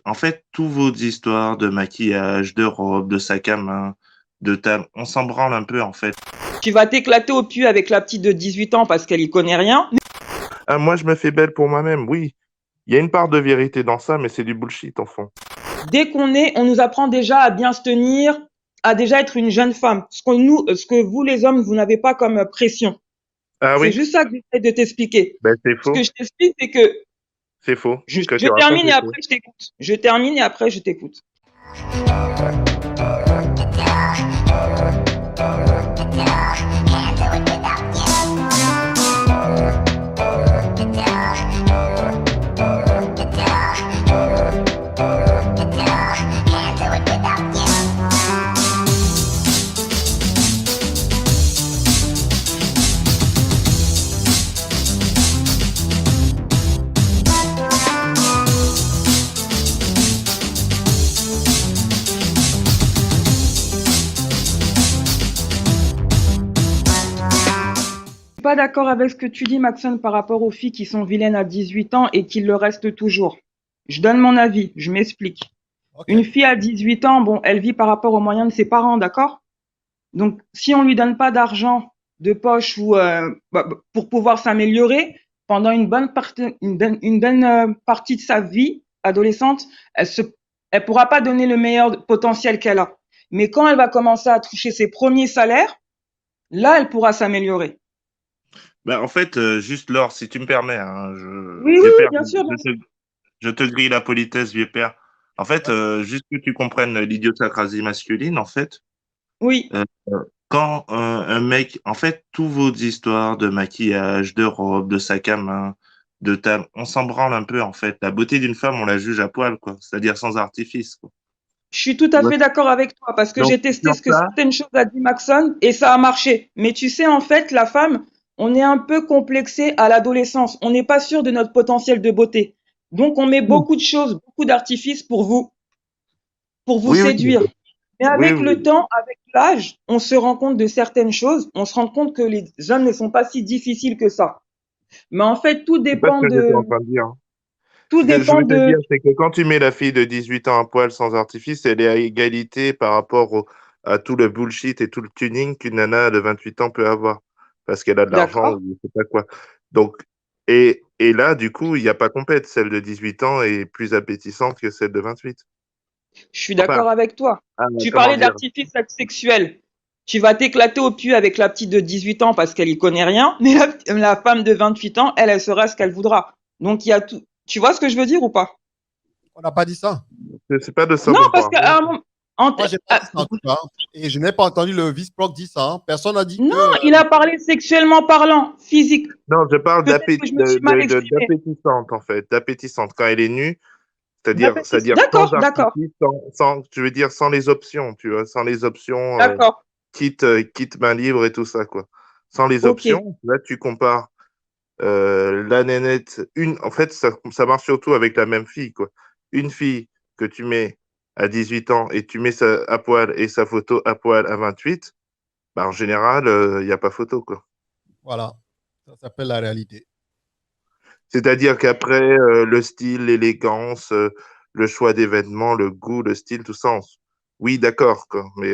en fait, tous vos histoires de maquillage, de robes, de sac à main, de table, on s'en branle un peu, en fait. Tu vas t'éclater au pu avec la petite de 18 ans parce qu'elle y connaît rien. Ah, moi, je me fais belle pour moi-même, oui. Il y a une part de vérité dans ça, mais c'est du bullshit, en fond. Dès qu'on est, on nous apprend déjà à bien se tenir, à déjà être une jeune femme. Ce que vous les hommes, vous n'avez pas comme pression. Ah C'est oui? juste ça que j'essaie de t'expliquer. Ben, c'est Ce que faux. je t'explique, c'est que C'est faux. Ce que je tu racontes, termine et c'est faux. après je t'écoute. Je termine et après je t'écoute. Je suis pas d'accord avec ce que tu dis, Maxon, par rapport aux filles qui sont vilaines à 18 ans et qui le restent toujours. Je donne mon avis, je m'explique. Ok. Une fille à 18 ans, bon, elle vit par rapport aux moyens de ses parents, d'accord? Donc, si on lui donne pas d'argent de poche ou pour pouvoir s'améliorer pendant une bonne partie de sa vie adolescente, elle pourra pas donner le meilleur potentiel qu'elle a. Mais quand elle va commencer à toucher ses premiers salaires, là, elle pourra s'améliorer. Ben, en fait, juste Laure, si tu me permets, hein, Oui, oui, vieux oui, père, bien sûr, bien sûr. je te grille la politesse, vieux père. En fait, juste que tu comprennes l'idiosacrasie masculine, en fait, Oui. euh, quand un mec, en fait, tous vos histoires de maquillage, de robes, de sac à main, de table, on s'en branle un peu, en fait. La beauté d'une femme, on la juge à poil, quoi. C'est-à-dire sans artifice, quoi. Je suis tout Tu à vois. fait d'accord avec toi parce que Donc, j'ai testé sur ce que ça, certaines choses a dit Maxon et ça a marché. Mais tu sais, en fait, la femme, on est un peu complexé à l'adolescence. On n'est pas sûr de notre potentiel de beauté. Donc, on met oui, beaucoup de choses, beaucoup d'artifices pour vous oui, séduire. Mais oui, avec le oui. temps, avec l'âge, on se rend compte de certaines choses. On se rend compte que les hommes ne sont pas si difficiles que ça. Mais en fait, C'est pas ce que j'étais en train de dire. tout Ce que je dépend veux te de, dire, c'est que quand tu mets la fille de 18 ans à poil sans artifice, elle est à égalité par rapport à tout le bullshit et tout le tuning qu'une nana de 28 ans peut avoir. Parce qu'elle a de l'argent d'accord? ou je sais pas quoi. Donc, et là, du coup, il n'y a pas compète. Celle de 18 ans est plus appétissante que celle de 28. Je suis Enfin, d'accord avec toi. Tu comment parlais dire? d'artifice sexuel. Tu vas t'éclater au pu avec la petite de 18 ans parce qu'elle y connaît rien, mais la femme de 28 ans, elle sera ce qu'elle voudra. Donc il y a tout. Tu vois ce que je veux dire ou pas? On n'a pas dit ça. C'est pas de ça Non, qu'on parce parle. qu'à un moment, Moi, j'ai pas dit ça en tout cas. Et je n'ai pas entendu le vice-proc dire ça, hein. Personne n'a dit non, que. il a parlé sexuellement parlant, physique. Non, je parle Peut-être que je me suis mal exprimée. d'appétissante, en fait. D'appétissante. Quand elle est nue, c'est-à-dire sans D'accord, d'accord, artifice, je veux dire, sans les options, tu vois, sans les options, d'accord. kit main libre et tout ça, quoi. Sans les Ok. options, là, tu compares la nénette, en fait, ça marche surtout avec la même fille, quoi. Une fille que tu mets à 18 ans et tu mets à poil et sa photo à poil à 28, bah, en général, il n'y a pas photo, quoi. Voilà. Ça s'appelle la réalité. C'est-à-dire qu'après, le style, l'élégance, le choix des vêtements, le goût, le style, tout ça, oui, d'accord, quoi. Mais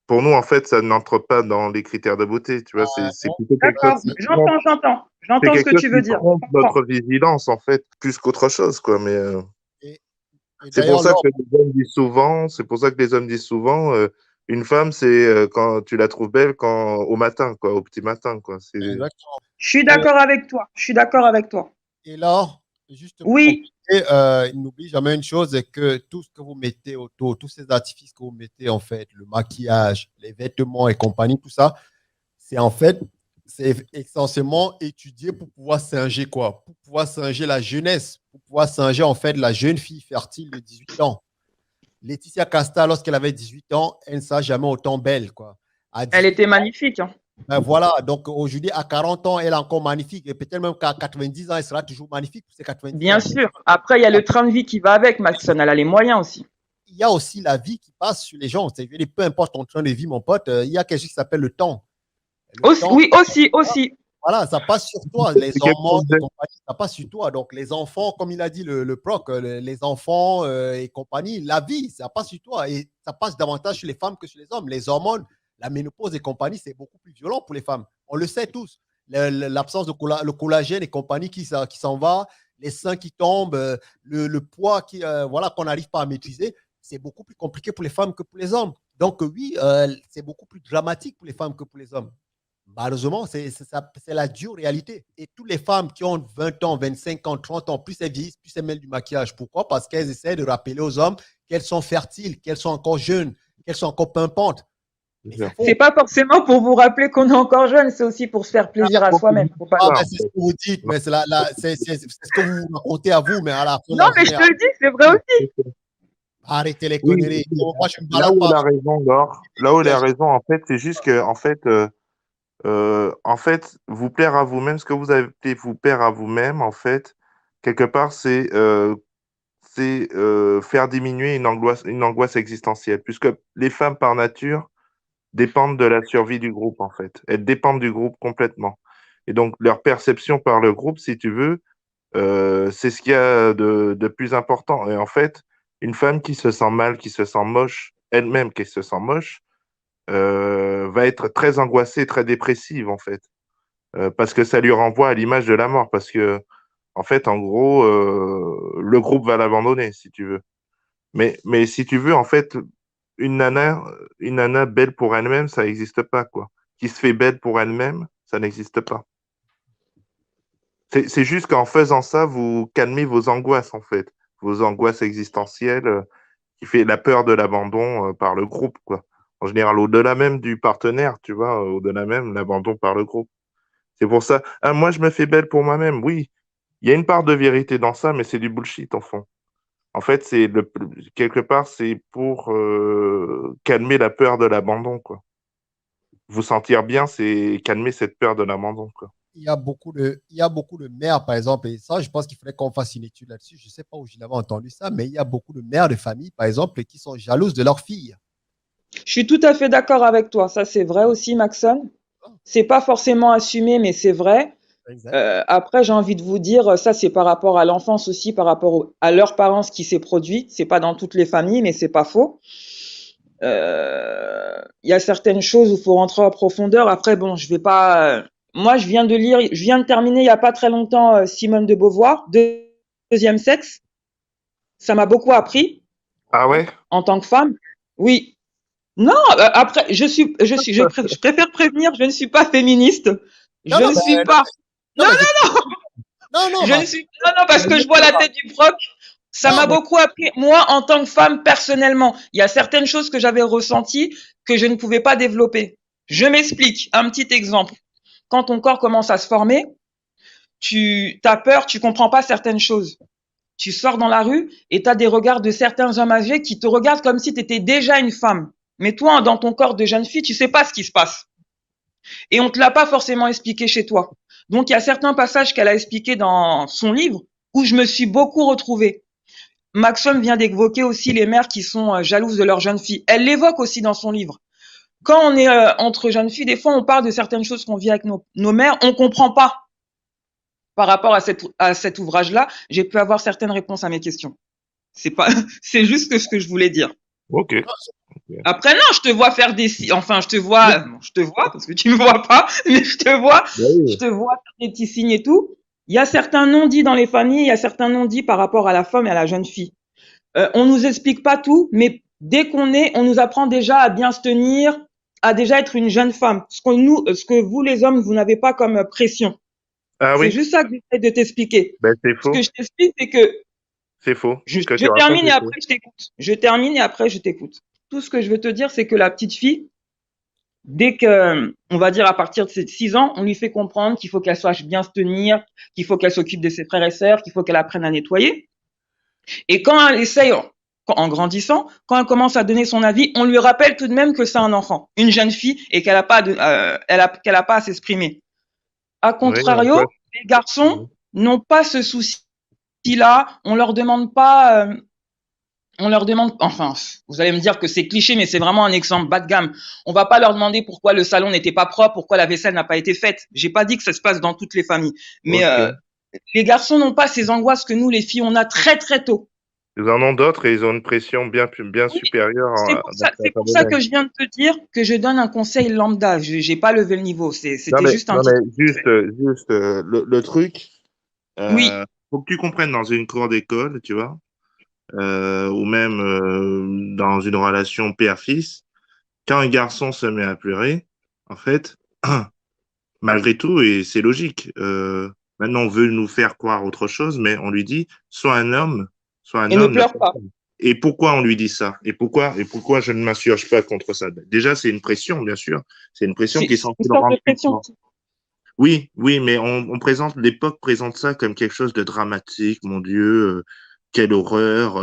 pour nous, en fait, ça n'entre pas dans les critères de beauté, tu vois. C'est Bon, plutôt quelque chose D'accord. qui trompe, J'entends, j'entends. c'est J'entends ce quelque que chose tu veux qui dire. trompe Je comprends. notre vigilance, en fait, plus qu'autre chose, quoi. Mais et, et c'est pour d'ailleurs, ça Laure, que les hommes disent souvent, une femme, c'est quand tu la trouves belle au matin, quoi, au petit matin, quoi. exactement. Je suis Et, d'accord avec toi. Je suis d'accord avec toi. et Laure, juste pour Oui, compléter, n'oublie jamais une chose, c'est que tout ce que vous mettez autour, tous ces artifices que vous mettez, en fait, le maquillage, les vêtements et compagnie, tout ça, c'est en fait, c'est essentiellement étudié pour pouvoir singer quoi? Pour pouvoir singer la jeunesse, pour pouvoir singer en fait la jeune fille fertile de 18 ans. Laetitia Casta, lorsqu'elle avait 18 ans, elle ne sera jamais autant belle, quoi. À elle 18 était ans, magnifique, hein. ben voilà, donc aujourd'hui, à 40 ans, elle est encore magnifique. Et peut-être même qu'à 90 ans, elle sera toujours magnifique pour ses 90 Bien ans. sûr. Après, il y a le train de vie qui va avec, Maxon. Elle a les moyens aussi. Il y a aussi la vie qui passe sur les gens. Je veux dire, peu importe ton train de vie, mon pote, il y a quelque chose qui s'appelle le temps. Le temps, Oui, aussi, aussi. Voilà, ça passe sur toi. Les C'est quelque hormones chose et de... compagnie, ça passe sur toi. Donc, les enfants, comme il a dit le proc, les enfants et compagnie, la vie, ça passe sur toi. Et ça passe davantage sur les femmes que sur les hommes. Les hormones, la ménopause et compagnie, c'est beaucoup plus violent pour les femmes. On le sait tous. L'absence de le collagène et compagnie qui s'en va, les seins qui tombent, le poids voilà, qu'on n'arrive pas à maîtriser, c'est beaucoup plus compliqué pour les femmes que pour les hommes. Donc, oui, c'est beaucoup plus dramatique pour les femmes que pour les hommes. Malheureusement, c'est la dure réalité. Et toutes les femmes qui ont 20 ans, 25 ans, 30 ans, plus elles vieillissent, plus elles mettent du maquillage. Pourquoi? Parce qu'elles essaient de rappeler aux hommes qu'elles sont fertiles, qu'elles sont encore jeunes, qu'elles sont encore pimpantes. Mais c'est faux. C'est pas forcément pour vous rappeler qu'on est encore jeune, c'est aussi pour se faire plaisir à soi-même. Faut pas... C'est ce que vous dites, mais c'est ce que vous racontez à vous, mais à la fin Non, mais je te le dis, c'est vrai aussi. arrêtez les Oui, conneries. Moi, je me là balade où il pas. a raison, Laure, là où il a raison, en fait, c'est juste que, en fait, vous plaire à vous-même, ce que vous appelez vous plaire à vous-même, en fait, quelque part, c'est faire diminuer une angoisse existentielle, puisque les femmes, par nature, dépendent de la survie du groupe, en fait. Elles dépendent du groupe complètement. Et donc, leur perception par le groupe, si tu veux, c'est ce qu'il y a de plus important. Et en fait, une femme qui se sent mal, qui se sent moche, elle-même qui se sent moche, va être très angoissée, très dépressive, en fait. Parce que ça lui renvoie à l'image de la mort. Parce que, en fait, en gros, le groupe va l'abandonner, si tu veux. Mais si tu veux, en fait, une nana belle pour elle-même, ça n'existe pas, quoi. Qui se fait belle pour elle-même, ça n'existe pas. C'est juste qu'en faisant ça, vous calmez vos angoisses, en fait. Vos angoisses existentielles, qui fait la peur de l'abandon par le groupe, quoi. En général, au-delà même du partenaire, tu vois, au-delà même l'abandon par le groupe. C'est pour ça. Ah, moi, je me fais belle pour moi-même. Oui, il y a une part de vérité dans ça, mais c'est du bullshit, en fond. En fait, quelque part, c'est pour calmer la peur de l'abandon, quoi. Vous sentir bien, c'est calmer cette peur de l'abandon, quoi. Il y a beaucoup de mères, par exemple, et ça, je pense qu'il faudrait qu'on fasse une étude là-dessus. Je ne sais pas où je l'avais entendu ça, mais il y a beaucoup de mères de famille, par exemple, qui sont jalouses de leurs filles. Je suis tout à fait d'accord avec toi. Ça, c'est vrai aussi, Maxon. C'est pas forcément assumé, mais c'est vrai. Exact. Après, j'ai envie de vous dire, ça, c'est par rapport à l'enfance aussi, par rapport à leurs parents, ce qui s'est produit. C'est pas dans toutes les familles, mais c'est pas faux. Il y a certaines choses où il faut rentrer en profondeur. Après, bon, je vais pas. Moi, je viens de terminer il y a pas très longtemps Simone de Beauvoir, Deuxième sexe. Ça m'a beaucoup appris Ah ouais? en tant que femme. Oui. Non, après, je préfère prévenir, je ne suis pas féministe. Non, Je non, ne mais, suis pas. non, Non, mais non, non, je ne suis. Non, non, parce que je vois la tête du proc. Ça non, m'a mais beaucoup appris, moi, en tant que femme, personnellement. Il y a certaines choses que j'avais ressenties que je ne pouvais pas développer. Je m'explique. Un petit exemple. Quand ton corps commence à se former, tu as peur, tu comprends pas certaines choses. Tu sors dans la rue et tu as des regards de certains hommes âgés qui te regardent comme si tu étais déjà une femme. Mais toi, dans ton corps de jeune fille, tu sais pas ce qui se passe. Et on te l'a pas forcément expliqué chez toi. Donc, il y a certains passages qu'elle a expliqués dans son livre où je me suis beaucoup retrouvée. Maxwell vient d'évoquer aussi les mères qui sont jalouses de leurs jeunes filles. Elle l'évoque aussi dans son livre. Quand on est entre jeunes filles, des fois, on parle de certaines choses qu'on vit avec nos mères, on comprend pas. Par rapport à cet ouvrage-là, j'ai pu avoir certaines réponses à mes questions. C'est pas, c'est juste ce que je voulais dire. Ok. Après, non, je te vois faire enfin, je te vois, parce que tu me vois pas, mais je te vois faire des petits signes et tout. Il y a certains non-dits dans les familles, il y a certains non-dits par rapport à la femme et à la jeune fille. On nous explique pas tout, mais dès qu'on est, on nous apprend déjà à bien se tenir, à déjà être une jeune femme. Ce que vous les hommes, vous n'avez pas comme pression. Ah C'est oui? juste ça que j'essaie de t'expliquer. Ben, c'est Ce faux. que je t'explique, c'est que C'est faux. Ce que je tu racontes, termine et c'est après faux. je t'écoute. Je termine et après je t'écoute. Tout ce que je veux te dire, c'est que la petite fille, dès que, on va dire à partir de ses 6 ans, on lui fait comprendre qu'il faut qu'elle sache bien se tenir, qu'il faut qu'elle s'occupe de ses frères et sœurs, qu'il faut qu'elle apprenne à nettoyer. Et quand elle essaye, en grandissant, quand elle commence à donner son avis, on lui rappelle tout de même que c'est un enfant, une jeune fille, et qu'elle a pas qu'elle a pas à s'exprimer. A Oui, en contrario, fait. les garçons n'ont pas ce souci-là. On leur demande pas On leur demande, enfin, vous allez me dire que c'est cliché, mais c'est vraiment un exemple bas de gamme. On va pas leur demander pourquoi le salon n'était pas propre, pourquoi la vaisselle n'a pas été faite. J'ai pas dit que ça se passe dans toutes les familles, mais Ok. les garçons n'ont pas ces angoisses que nous, les filles, on a très très tôt. Ils en ont d'autres et ils ont une pression bien Oui, supérieure dans c'est certains pour ça domaines. que je viens de te dire que je donne un conseil lambda. J'ai pas levé le niveau. Non C'était mais, juste un non mais petit. juste le truc, Oui, faut que tu comprennes dans une cour d'école, tu vois, ou même dans une relation père-fils, quand un garçon se met à pleurer, en fait, malgré tout, et c'est logique, maintenant on veut nous faire croire autre chose, mais on lui dit, sois un homme, sois un et ne homme. pleure pas. Et pourquoi on lui dit ça? Et pourquoi je ne m'insurge pas contre ça? Déjà, c'est une pression, bien sûr. C'est une pression qui est C'est censée une le sorte de rendre plus pression. fort. Oui, oui, mais l'époque présente ça comme quelque chose de dramatique, mon Dieu, quelle horreur,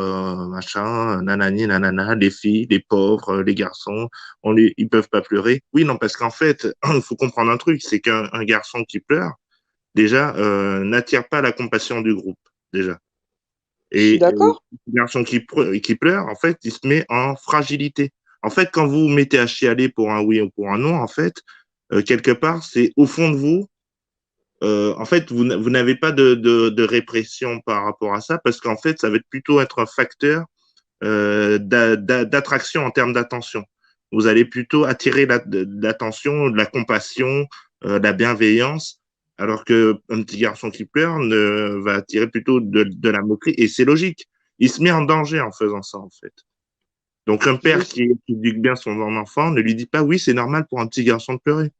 machin, nanani, nanana, les filles, les pauvres, les garçons, ils peuvent pas pleurer. Oui, non, parce qu'en fait, il faut comprendre un truc, c'est qu'un garçon qui pleure, déjà, n'attire pas la compassion du groupe, déjà. Je suis Et d'accord. un garçon qui pleure, en fait, il se met en fragilité. En fait, quand vous vous mettez à chialer pour un oui ou pour un non, en fait, quelque part, c'est au fond de vous, en fait, vous n'avez pas de répression par rapport à ça, parce qu'en fait, ça va plutôt être un facteur d'attraction en termes d'attention. Vous allez plutôt attirer l'attention, de la compassion, de la bienveillance, alors qu'un petit garçon qui pleure va attirer plutôt de la moquerie. Et c'est logique. Il se met en danger en faisant ça, en fait. Donc, un Je père qui éduque bien son enfant ne lui dit pas, oui, c'est normal pour un petit garçon de pleurer.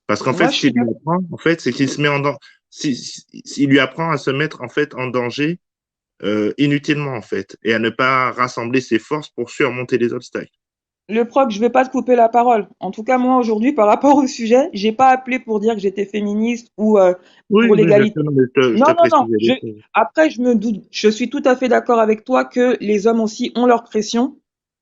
Parce qu'en fait, Moi, je ce suis qu'il lui d'accord. apprend, en fait, c'est qu'il se met en danger. Il lui apprend à se mettre en fait en danger inutilement en fait, et à ne pas rassembler ses forces pour surmonter les obstacles. Le proc, je vais pas te couper la parole. En tout cas, moi, aujourd'hui, par rapport au sujet, j'ai pas appelé pour dire que j'étais féministe ou Oui, pour oui, bien l'égalité. sûr, non, mais je Non, te non, non. précisais des choses. Après, je me doute, je suis tout à fait d'accord avec toi que les hommes aussi ont leur pression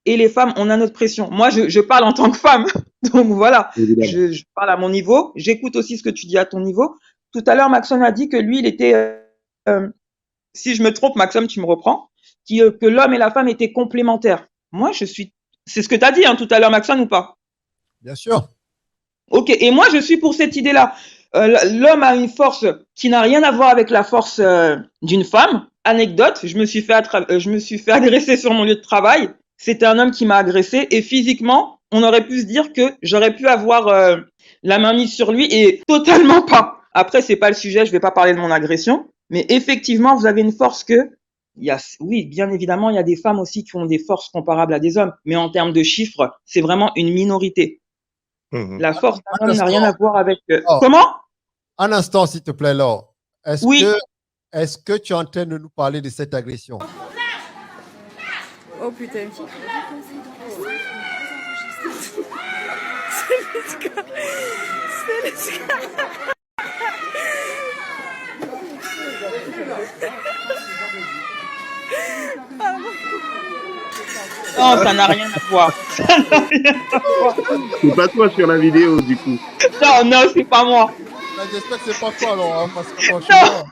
et les femmes, on a notre pression. Moi, je parle en tant que femme. Donc voilà, Évidemment. je parle à mon niveau. J'écoute aussi ce que tu dis à ton niveau. Tout à l'heure, Maxon a dit que lui, il était, si je me trompe, Maxime, tu me reprends, que l'homme et la femme étaient complémentaires. Moi, c'est ce que tu as dit hein, tout à l'heure, Maxime, ou pas? Bien sûr. Ok, et moi, je suis pour cette idée-là. L'homme a une force qui n'a rien à voir avec la force d'une femme. Anecdote, je me suis fait agresser sur mon lieu de travail. C'était un homme qui m'a agressé et physiquement, on aurait pu se dire que j'aurais pu avoir la main mise sur lui et totalement pas. Après, c'est pas le sujet, je vais pas parler de mon agression, mais effectivement, vous avez une force que oui, bien évidemment, il y a des femmes aussi qui ont des forces comparables à des hommes, mais en termes de chiffres, c'est vraiment une minorité. Mhm. La force Un d'un homme n'a rien instant, à voir avec. oh, Comment? un instant, s'il te plaît, Laure. Est-ce Oui. que, est-ce que tu es en train de nous parler de cette agression? Oh putain. Non, ça n'a rien à voir. Ça n'a rien à voir. C'est pas toi sur la vidéo, du coup. Non, non, c'est pas moi. Ben, j'espère que c'est pas toi, Laure, hein, parce que Non. franchement.